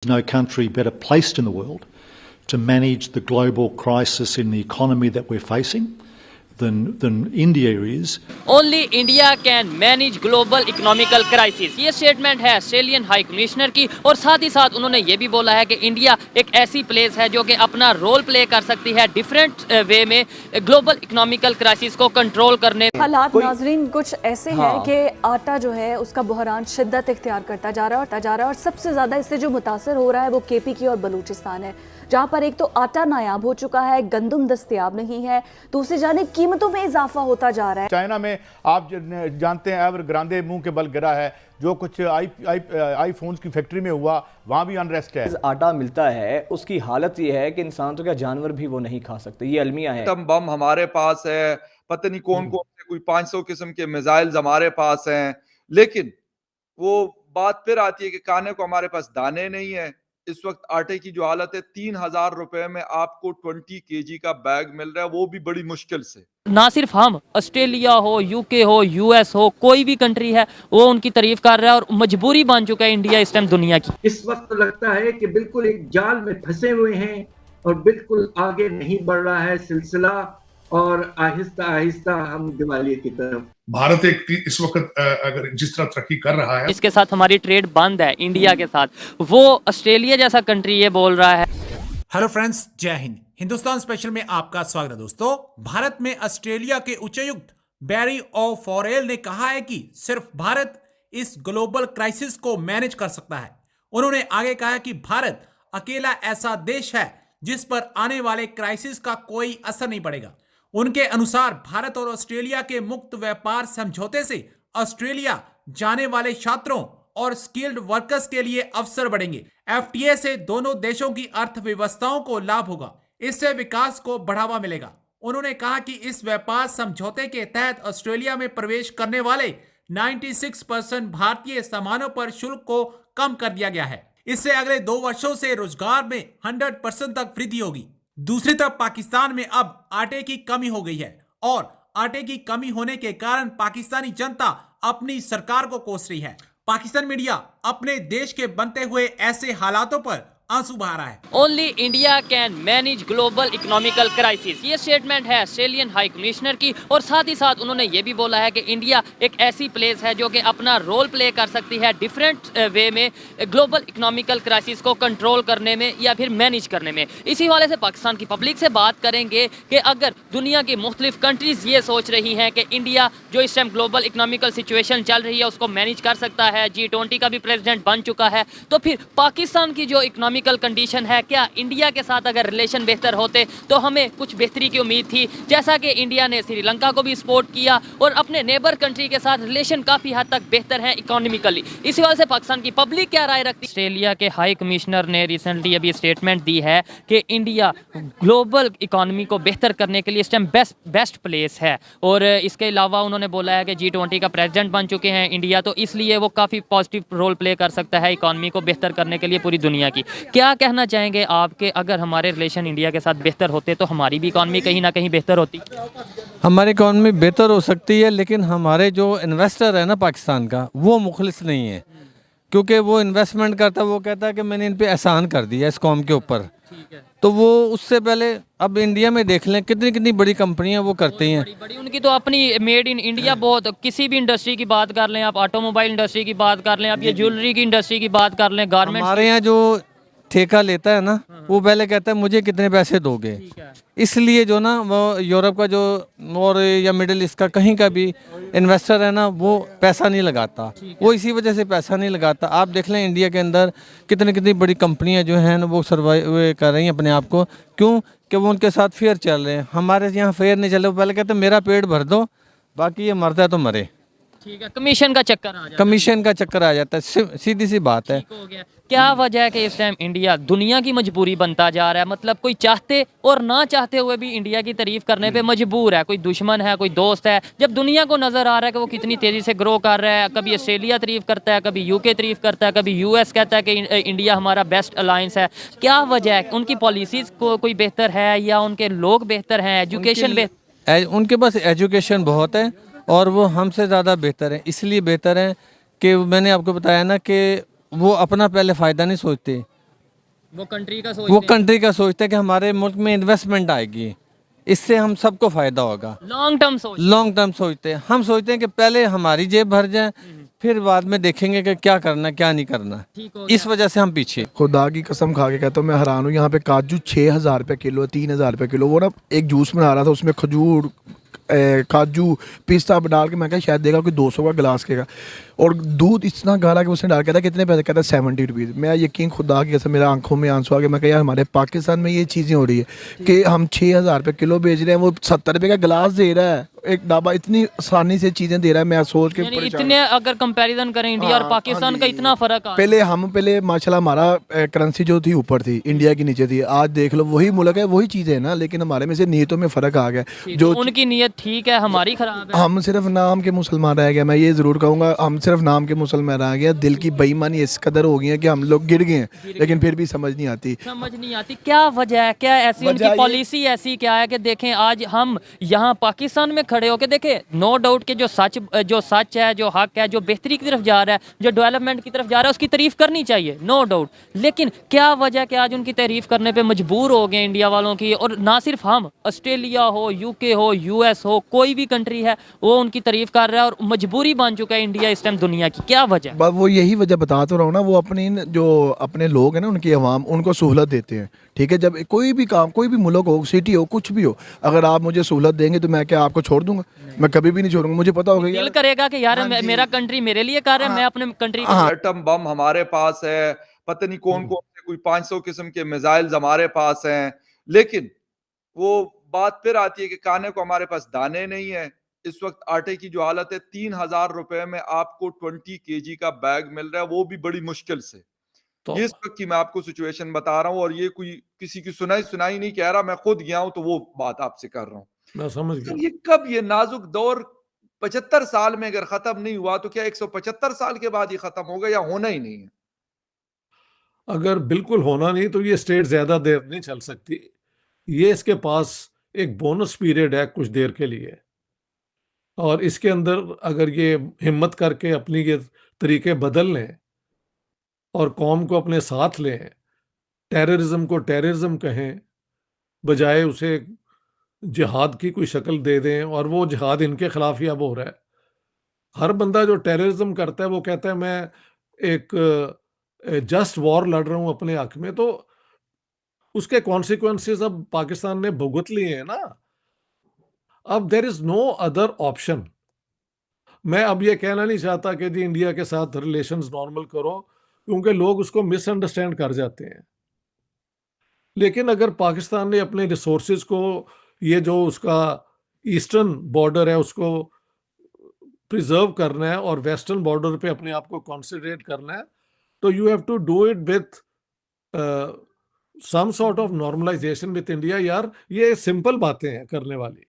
No country better placed in the world to manage the global crisis in the economy that we're facing than India is. Only India can manage global economical crisis. ये statement है Australian high commissioner की, और साथ ही साथ उन्होंने ये भी बोला है कि इंडिया एक ऐसी प्लेस है जो कि अपना रोल प्ले कर सकती है डिफरेंट वे में ग्लोबल इकोनॉमिकल क्राइसिस को कंट्रोल करने। हालात नाजरीन कुछ ऐसे हैं कि आटा जो है उसका बहरान शिद्दत इख्तियार करता जा रहा है और सबसे ज़्यादा इससे जो मुतासर हो रहा है वो केपी की और बलूचिस्तान है, जहाँ पर एक तो आटा नायाब हो चुका है, गंदम दस्तयाब नहीं है, दूसरी जानिब कीमतों में इजाफा होता जा रहा है। चाइना में आप जानते हैं एवरग्रांडे मुंह के बल गिरा है, जो कुछ आईफोन्स की फैक्ट्री में हुआ, वहाँ भी अनरेस्ट है। आटा मिलता है उसकी हालत ये है कि इंसान तो क्या जानवर भी वो नहीं खा सकते, ये अलमिया है। बम हमारे पास है, पता नहीं कौन कौन से कोई 500 किस्म के मिसाइल्स हमारे पास हैं, लेकिन वो बात फिर आती है कि खाने को हमारे पास दाने नहीं है। इस वक्त आटे की जो हालत है, 3000 रुपए में आपको 20 kg का बैग मिल रहा है, वो भी बड़ी मुश्किल से। ना सिर्फ हम, ऑस्ट्रेलिया हो, यूके हो, यूएस हो, कोई भी कंट्री है वो उनकी तारीफ कर रहा है, और मजबूरी बन चुका है इंडिया इस टाइम दुनिया की। इस वक्त लगता है कि बिल्कुल एक जाल में फंसे हुए हैं और बिल्कुल आगे नहीं बढ़ रहा है सिलसिला, और आहिस्ता आहिस्ता हम दिवाली की तरफ। भारत एक इस वक्त अगर जिस तरह तरक्की कर रहा है, इसके साथ हमारी ट्रेड बंद है इंडिया के साथ, वो ऑस्ट्रेलिया जैसा कंट्री ये बोल रहा है। हेलो फ्रेंड्स, जय हिंद। हिंदुस्तान स्पेशल में आपका स्वागत है। दोस्तों, भारत में ऑस्ट्रेलिया के उच्चायुक्त बैरी ओ फॉरेल ने कहा है कि सिर्फ भारत इस ग्लोबल क्राइसिस को मैनेज कर सकता है। उन्होंने आगे कहा कि भारत अकेला ऐसा देश है जिस पर आने वाले क्राइसिस का कोई असर नहीं पड़ेगा। उनके अनुसार भारत और ऑस्ट्रेलिया के मुक्त व्यापार समझौते से ऑस्ट्रेलिया जाने वाले छात्रों और स्किल्ड वर्कर्स के लिए अवसर बढ़ेंगे। एफटीए से दोनों देशों की अर्थव्यवस्थाओं को लाभ होगा, इससे विकास को बढ़ावा मिलेगा। उन्होंने कहा कि इस व्यापार समझौते के तहत ऑस्ट्रेलिया में प्रवेश करने वाले 96% भारतीय सामानों पर शुल्क को कम कर दिया गया है। इससे अगले 2 वर्षों से रोजगार में 100% तक वृद्धि होगी। दूसरी तरफ पाकिस्तान में अब आटे की कमी हो गई है, और आटे की कमी होने के कारण पाकिस्तानी जनता अपनी सरकार को कोस रही है। पाकिस्तान मीडिया अपने देश के बनते हुए ऐसे हालातों पर आंसू बहा रहा है। Only India can manage global economical crisis, ये स्टेटमेंट है ऑस्ट्रेलियन हाई कमिश्नर की, और साथ ही साथ उन्होंने ये भी बोला है कि इंडिया एक ऐसी प्लेस है जो कि अपना रोल प्ले कर सकती है डिफरेंट वे में ग्लोबल इकोनॉमिकल क्राइसिस को कंट्रोल करने में या फिर मैनेज करने में। इसी वाले से पाकिस्तान की पब्लिक से बात करेंगे कि अगर दुनिया की मुख्तलिफ कंट्रीज ये सोच रही हैं कि इंडिया जो इस टाइम ग्लोबल इकोनॉमिकल सिचुएशन चल रही है उसको मैनेज कर सकता है, G20 का भी प्रेसिडेंट बन चुका है, तो फिर पाकिस्तान की जो इकोनॉमिकल कंडीशन है, क्या इंडिया के साथ अगर रिलेशन बेहतर होते तो हमें कुछ बेहतरी की उम्मीद थी। जैसा कि इंडिया ने श्रीलंका को भी सपोर्ट किया और अपने नेबर कंट्री के साथ रिलेशन काफी हद तक बेहतर है इकोनॉमिकली। इसी वजह से पाकिस्तान की पब्लिक क्या राय रखती है। ऑस्ट्रेलिया के हाई कमिश्नर ने रिसेंटली अभी स्टेटमेंट दी है कि इंडिया ग्लोबल इकोनॉमी को बेहतर करने के लिए इस टाइम बेस्ट प्लेस है, और इसके अलावा उन्होंने बोला है कि G20 का प्रेसिडेंट बन चुके हैं इंडिया, तो इसलिए वो काफी पॉजिटिव रोल प्ले कर सकता है इकोनॉमी को बेहतर करने के लिए पूरी दुनिया की। क्या कहना चाहेंगे आपके, अगर हमारे रिलेशन इंडिया के साथ बेहतर होते तो हमारी भी इकॉनमी कहीं ना कहीं बेहतर होती? हमारी इकॉनमी बेहतर हो सकती है, लेकिन हमारे जो इन्वेस्टर है ना पाकिस्तान का, वो मुखलिस नहीं है, क्योंकि वो इन्वेस्टमेंट करता है, वो कहता है कि मैंने इन पे एहसान कर दिया इस कौम के ऊपर। तो वो उससे पहले अब इंडिया में देख लें कितनी बड़ी कंपनियां वो करती हैं, बड़ी उनकी तो अपनी मेड इन इंडिया बहुत, किसी भी इंडस्ट्री की बात कर लें आप, ऑटोमोबाइल इंडस्ट्री की बात कर लें आप, ये ज्वेलरी की इंडस्ट्री की बात कर लें, गारमेंट। हमारे यहाँ जो ठेका लेता है ना, वो पहले कहता है मुझे कितने पैसे दोगे, इसलिए जो ना वो यूरोप का जो और या मिडिल ईस्ट का कहीं का भी इन्वेस्टर है ना, वो पैसा नहीं लगाता, वो इसी वजह से पैसा नहीं लगाता। आप देख लें इंडिया के अंदर कितनी बड़ी कंपनियां जो हैं ना वो सर्वाइव कर रही हैं अपने आप को, क्यों कि वो उनके साथ फेयर चल रहे हैं। हमारे यहाँ फेयर नहीं चल रहे, वो पहले कहते हैं मेरा पेट भर दो, बाकी ये मरता है तो मरे। ठीक है, कमीशन का चक्कर आ जाता है, सीधी सी बात है। हो गया। क्या वजह है कि इस टाइम इंडिया दुनिया की मजबूरी बनता जा रहा है? मतलब कोई चाहते और ना चाहते हुए भी इंडिया की तारीफ करने पे मजबूर है। कोई दुश्मन है, कोई दोस्त है, जब दुनिया को नजर आ रहा है कि वो कितनी तेजी से ग्रो कर रहा है, कभी ऑस्ट्रेलिया तारीफ करता है, कभी यूके तारीफ करता है, कभी यूएस कहता है कि इंडिया हमारा बेस्ट अलायंस है। क्या वजह है? उनकी पॉलिसीज को कोई बेहतर है या उनके लोग बेहतर हैं, एजुकेशन बेहतर? उनके पास एजुकेशन बहुत है और वो हमसे ज़्यादा बेहतर हैं। इसलिए बेहतर हैं कि मैंने आपको बताया ना कि वो अपना पहले फ़ायदा नहीं सोचते, वो कंट्री का वो सोचते हैं कंट्री का सोचते हैं कि हमारे मुल्क में इन्वेस्टमेंट आएगी, इससे हम सबको फायदा होगा। लॉन्ग टर्म सोच लॉन्ग टर्म सोचते हैं, हम सोचते हैं कि पहले हमारी जेब भर जाए, फिर बाद में देखेंगे कि क्या करना है क्या नहीं करना। ठीक हो इस वजह से हम पीछे। खुदा की कसम खा के कहता हूँ मैं हैरान हूँ। यहाँ पे काजू 6,000 रुपये किलो, 3,000 रुपये किलो। वो ना एक जूस बना रहा था, उसमें खजूर काजू पिस्ता डाल के, मैं क्या शायद देगा कोई 200 का गिलास के का, और दूध इतना गाढ़ा कि उसने डाल के था कितने पैसे, कहता है 70 रुपीज़। मैं यकीन खुदा की कसम मेरे आंखों में आंसू आ गए। मैं कहा यार हमारे पाकिस्तान में ये चीज़ें हो रही है कि हम 6,000 रुपये किलो बेच रहे हैं, वो 70 रुपये का गिलास दे रहा है, एक ढाबा इतनी आसानी से चीज़ें दे रहा है। मैं सोच के यानी परेशान इतने अगर कंपैरिजन करें इंडिया और हाँ, पाकिस्तान हाँ का जी। इतना फर्क आ पहले माशाल्लाह हमारा करेंसी जो थी ऊपर थी, इंडिया की नीचे थी। आज देख लो वही मुल्क है वही चीज़ है ना, लेकिन हमारे में से नीयतों में फ़र्क आ गया। जो उनकी नीयत ठीक है, हमारी खराब है। हम सिर्फ नाम के मुसलमान रह गए, मैं ये ज़रूर कहूँगा, हम सिर्फ नाम के मुसलमान रह गए। दिल की बेईमानी इस कदर हो गई है कि हम लोग गिर गए हैं, लेकिन फिर भी समझ नहीं आती। समझ नहीं आती क्या वजह है, क्या ऐसी वजह उनकी ये- पॉलिसी ऐसी क्या है कि देखें आज हम यहाँ पाकिस्तान में खड़े होकर देखें, नो डाउट कि जो सच है, जो हक है, जो बेहतरी की तरफ जा रहा है, जो डेवलपमेंट की तरफ जा रहा है, उसकी तारीफ करनी चाहिए, नो डाउट। लेकिन क्या वजह कि आज उनकी तारीफ करने पे मजबूर हो गए इंडिया वालों की, और ना सिर्फ हम, ऑस्ट्रेलिया हो, यूके हो, यूएस हो, कोई भी कंट्री है वो उनकी तारीफ कर रहा है, और मजबूरी बन चुका है इंडिया इस टाइम दुनिया की। क्या वजह? बस वो यही वजह बता तो रहा हूँ ना, वो जो अपने लोग हैं ना, उनकी आवाम, उनको सहूलत देते हैं। ठीक है, जब कोई भी काम, कोई भी मुल्क हो, सिटी हो, कुछ भी हो, अगर आप मुझे सहूलत देंगे तो मैं क्या आपको छोड़ दूंगा? मैं कभी भी नहीं छोड़ूंगा। मुझे पता होगा दिल करेगा कि यार मेरा कंट्री मेरे लिए कर रहा है, मैं अपने कंट्री एटम बम हमारे पास है, पता नहीं कौन कौन से कोई 500 किस्म के मिसाइल्स हमारे पास हैं, लेकिन वो बात फिर आती है कि खाने को हमारे पास दाने नहीं है। इस वक्त आटे की जो हालत है, 3,000 रुपए में आपको 20 केजी का बैग मिल रहा है, वो भी बड़ी मुश्किल से। ये इस वक्त की मैं आपको सिचुएशन बता रहा हूँ, और ये कोई किसी की सुनाई नहीं कह रहा, मैं खुद गया हूं तो वो बात आपसे कर रहा हूँ। मैं समझ गया। ये कब ये नाजुक दौर 75 साल में अगर खत्म नहीं हुआ तो क्या 175 साल के बाद ये खत्म होगा, या होना ही नहीं है? अगर बिल्कुल होना नहीं तो ये स्टेट ज्यादा देर नहीं चल सकती। ये इसके पास एक बोनस पीरियड है कुछ देर के लिए, और इसके अंदर अगर ये हिम्मत करके अपनी ये तरीके बदल लें और कौम को अपने साथ लें, टेररिज्म को टेररिज्म कहें बजाय उसे जिहाद की कोई शक्ल दे दें, और वो जिहाद इनके खिलाफ ही अब हो रहा है। हर बंदा जो टेररिज्म करता है वो कहता है मैं एक जस्ट वॉर लड़ रहा हूं अपने हक में, तो उसके कॉन्सिक्वेंसेस अब पाकिस्तान ने भुगत लिए हैं ना। अब there is no other option. मैं अब ये कहना नहीं चाहता कि जी इंडिया के साथ रिलेशंस नॉर्मल करो, क्योंकि लोग उसको मिसअंडरस्टैंड कर जाते हैं। लेकिन अगर पाकिस्तान ने अपने रिसोर्सेज को, ये जो उसका ईस्टर्न बॉर्डर है उसको प्रिजर्व करना है और वेस्टर्न बॉर्डर पे अपने आप को कॉन्सेंट्रेट करना है, तो you have to do it with some sort of normalisation with India. यार ये सिंपल बातें हैं करने वाली।